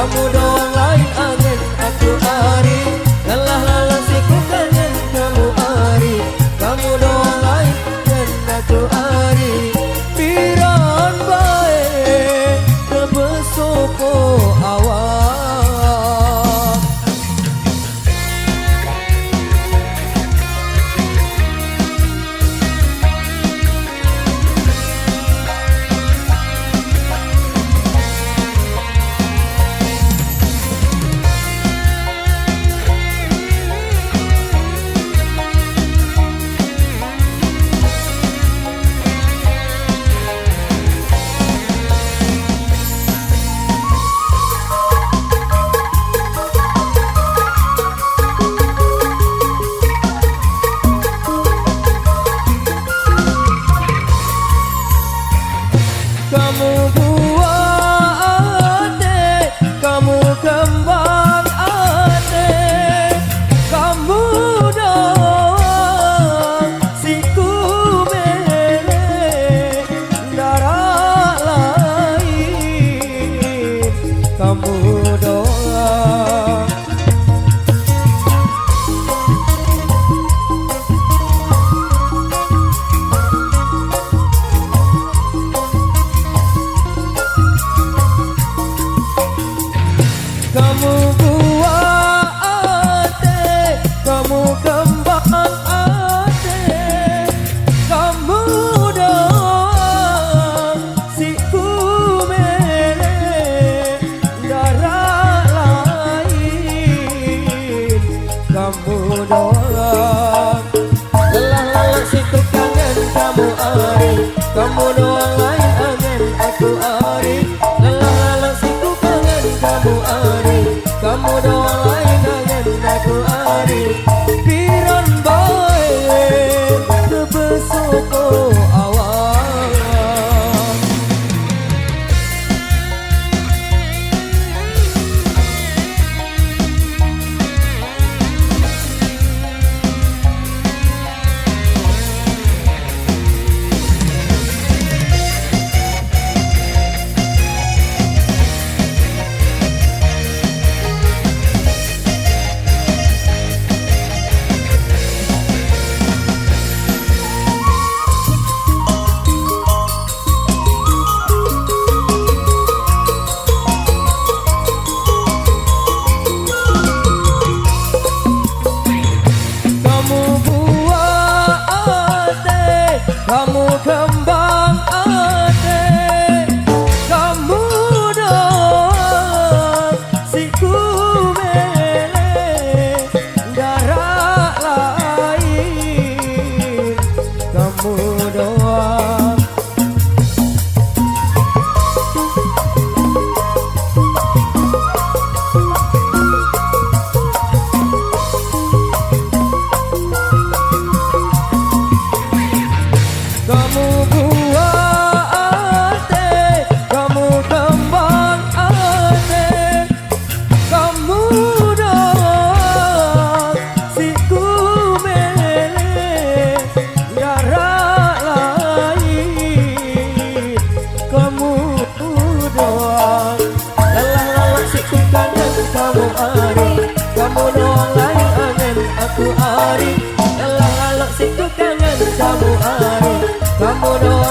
kamu doang lain angin aku ari. Lelah lelah siku kangen kamu ari, kamu doang lain dan aku ari. Piran bae kebesoko awak. Kamu buah ate, kamu kembang ate, kamu doang siku mele darah lain, kamu doang. Kamu buah ate, kamu kembang ate, kamu doang siku mele darah lain, kamu doang. Lelah lelah siku kangen kamu ari, kamu doang lain angin aku ari. Lelah lelah siku kangen kamu ari, kamu doang lain angin aku ari. Piran bae kebesoko awak. Kamu kembang ate, kamu doang siku mele darah lain, kamu doang. Kamu buah ate, kamu kembang ate, kamu doang siku mele darah lain, kamu doang. Lelah lelah siku kangen kamu ari, kamu doang lain angin aku ari. Lelah lelah siku kangen kamu ari, kamu doang.